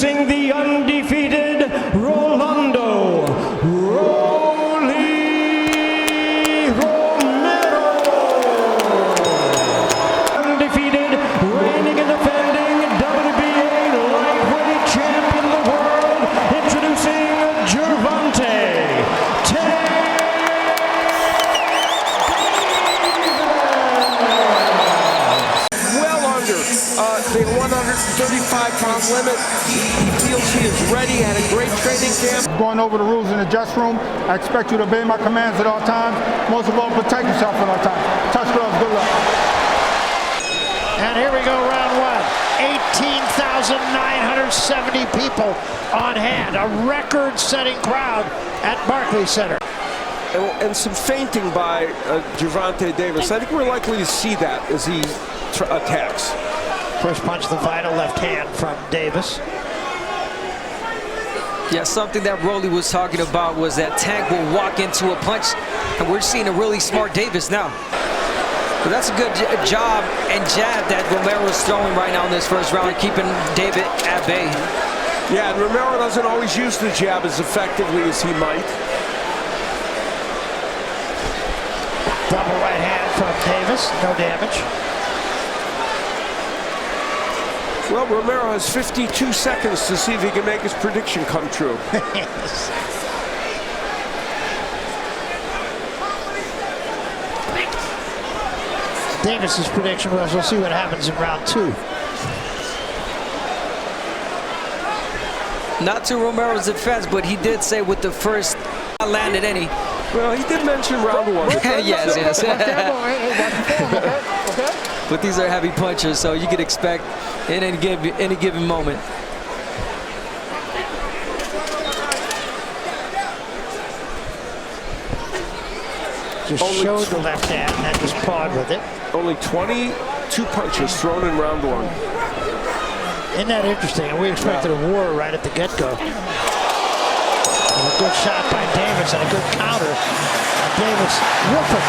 Introducing the undefeated Rolando Romero. Undefeated, reigning and defending WBA lightweight champion of the world. Introducing Gervonta the 135-pound limit. He feels he is ready, had a great training camp. Going over the rules in the dressing room, I expect you to obey my commands at all times. Most of all, protect yourself at all times. Touch gloves, good luck. And here we go, round one. 18,970 people on hand. A record-setting crowd at Barclays Center. And some feinting by Gervonta Davis. I think we're likely to see that as he attacks. First punch of the vital left hand from Davis. Yeah, something that Rolly was talking about was that Tank will walk into a punch, and we're seeing a really smart Davis now. But that's a good job and jab that Romero's throwing right now in this first round, keeping David at bay. Yeah, and Romero doesn't always use the jab as effectively as he might. Double right hand from Davis, no damage. Well, Romero has 52 seconds to see if he can make his prediction come true. Yes. Davis's prediction was, we'll see what happens in round two. Not to Romero's defense, but he did say with the first, not landed any. Well, he did mention round one. Yes. But these are heavy punches, so you could expect in any given moment. Just showed the left hand and then just pawed with it. Only 22 punches thrown in round one. Isn't that interesting? And we expected a war right at the get-go. A good shot by Davis and a good counter. Davis whooping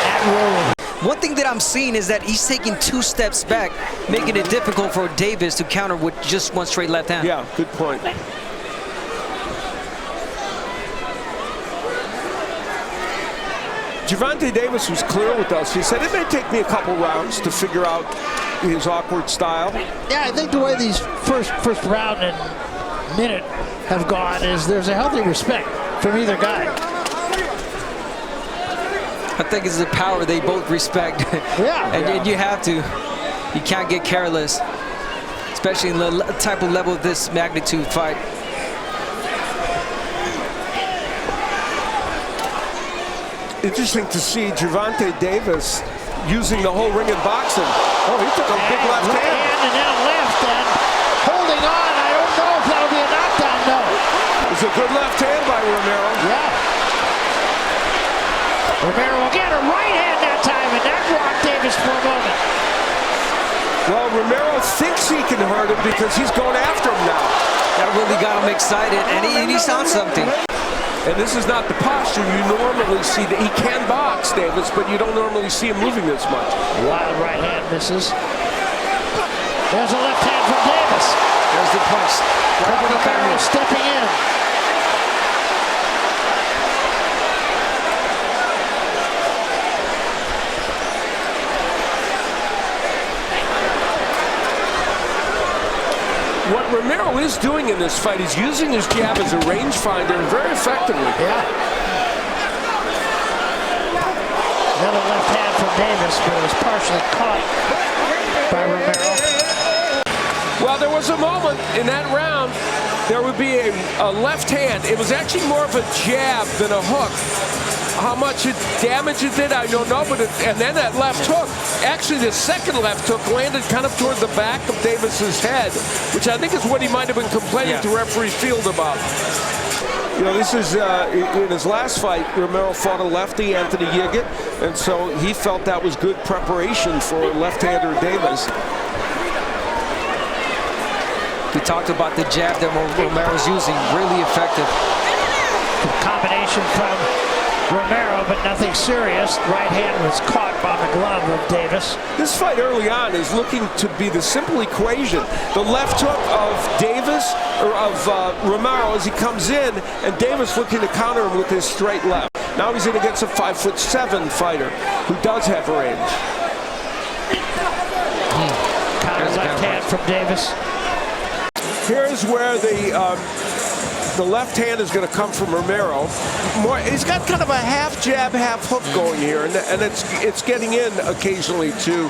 at Rolly. One thing that I'm seeing is that he's taking 2 steps back, making it difficult for Davis to counter with just one straight left hand. Yeah, good point. Gervonta Davis was clear with us. He said it may take me a couple rounds to figure out his awkward style. Yeah, I think the way these first round and minute have gone is there's a healthy respect from either guy. I think it's the power they both respect. Yeah. And you have to. You can't get careless, especially in the type of level of this magnitude fight. Interesting to see Gervonta Davis using the whole ring in boxing. Oh, he took a big left hand. And now left and holding on. I don't know if that'll be a knockdown, no. It's a good left hand by Romero. Yeah. Romero again, a right hand that time, and that rocked Davis for a moment. Well, Romero thinks he can hurt him because he's going after him now. That really got him excited, and he saw something. And this is not the posture you normally see. That he can box, Davis, but you don't normally see him moving this much. Wild right hand misses. There's a left hand from Davis. There's the punch. Romero stepping in. What Romero is doing in this fight is using his jab as a rangefinder very effectively. Yeah. Another left hand from Davis, but it was partially caught by Romero. Well, there was a moment in that round, there would be a left hand. It was actually more of a jab than a hook. How much damage it did, I don't know, but and then that left hook, actually the second left hook landed kind of toward the back of Davis's head, which I think is what he might have been complaining to referee Field about. You know, this is, in his last fight, Romero fought a lefty, Anthony Yiggett, and so he felt that was good preparation for left-hander Davis. We talked about the jab that Romero's using, really effective. Combination from Romero, but nothing serious. Right hand was caught grip on the glove of Davis. This fight early on is looking to be the simple equation. The left hook of Davis, or of Romero as he comes in, and Davis looking to counter him with his straight left. Now he's in against a 5'7" fighter who does have range. Counter left hand from Davis. Here's where the left hand is going to come from Romero. He's got kind of a half jab, half hook going here, and it's getting in occasionally too.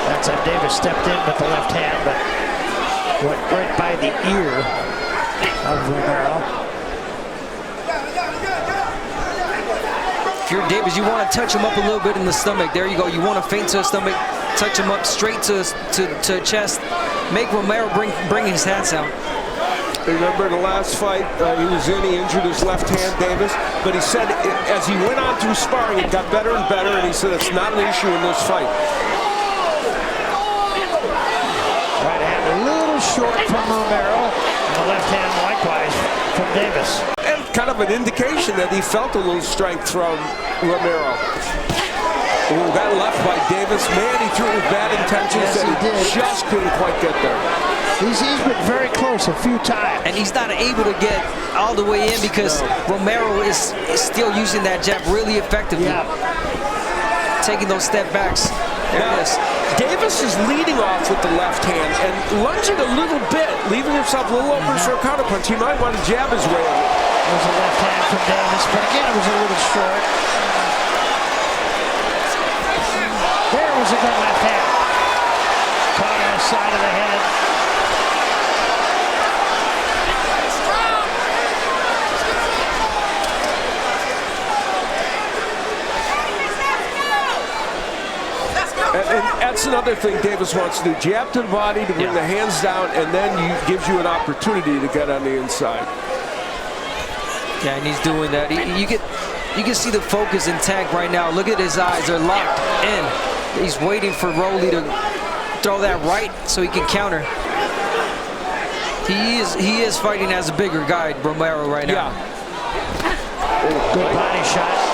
That's how Davis stepped in with the left hand, but went right by the ear of Romero. If you're Davis, you want to touch him up a little bit in the stomach. There you go. You want to feint to the stomach, touch him up straight to chest. Make Romero bring his hands out. Remember the last fight he was in, he injured his left hand, Davis, but he said as he went on through sparring, it got better and better, and he said it's not an issue in this fight. Right hand a little short from Romero, and the left hand likewise from Davis. And kind of an indication that he felt a little strength from Romero. Ooh, that left by Davis, man, he threw it with bad intentions, Yes, and he did. just couldn't quite get there. He's been very close a few times. And he's not able to get all the way in because Romero is still using that jab really effectively. Yeah. Taking those step backs. There it is. Davis is leading off with the left hand and lunging a little bit, leaving himself a little open for a counterpunch. He might want to jab his way in. There's a left hand from Davis, but again it was a little short. There was a good left hand. Caught on the side of the head. And that's another thing Davis wants to do. Jab to the body to bring the hands down, and then gives you an opportunity to get on the inside. Yeah, and he's doing that. You can see the focus in Tank right now. Look at his eyes; they're locked in. He's waiting for Rolly to throw that right so he can counter. He is fighting as a bigger guy, Romero, right now. Yeah. Good body shot.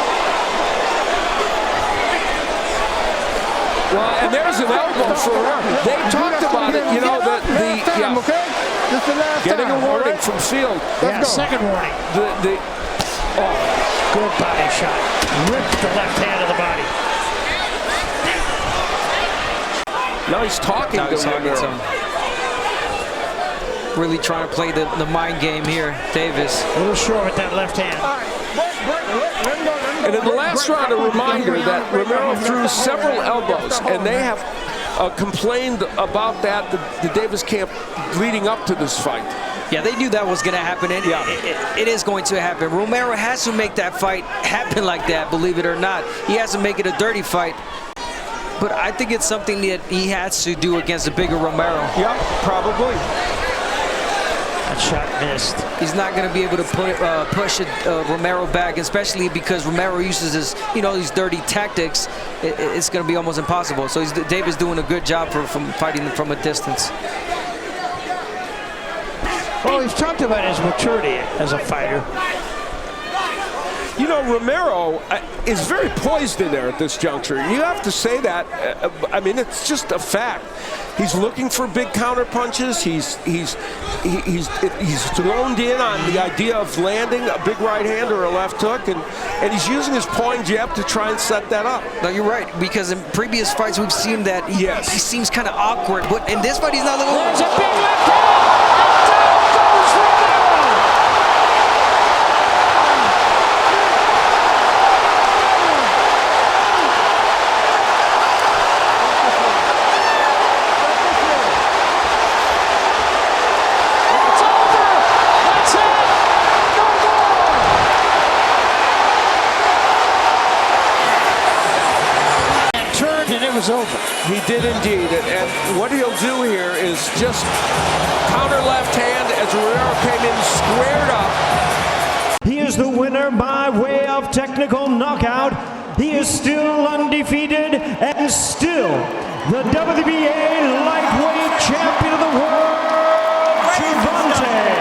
Well, and there's an elbow for him. They talked about it, you know, getting a warning from Field. Yeah, second warning. Good body shot. Ripped the left hand of the body. Now he's talking to him. Really trying to play the mind game here, Davis. A little short with that left hand. And in the last round, a reminder that Romero threw several elbows, and they have complained about that, the Davis camp leading up to this fight. Yeah, they knew that was going to happen, and it is going to happen. Romero has to make that fight happen like that, believe it or not. He has to make it a dirty fight. But I think it's something that he has to do against a bigger Romero. Yeah, probably. That shot missed. He's not going to be able to push Romero back, especially because Romero uses his, these dirty tactics. It's going to be almost impossible. So Davis doing a good job from fighting from a distance. Well, he's talked about his maturity as a fighter. You know, Romero is very poised in there at this juncture. You have to say that. I mean, it's just a fact. He's looking for big counter punches. He's thrown in on the idea of landing a big right hand or a left hook, and he's using his pawing jab to try and set that up. No, you're right, because in previous fights we've seen that he seems kind of awkward, but in this fight he's not looking. There's a big left hand. Down goes Romero. Over. He did indeed, and what he'll do here is just counter left hand as Romero came in squared up. He is the winner by way of technical knockout. He is still undefeated and still the WBA lightweight champion of the world, Gervonta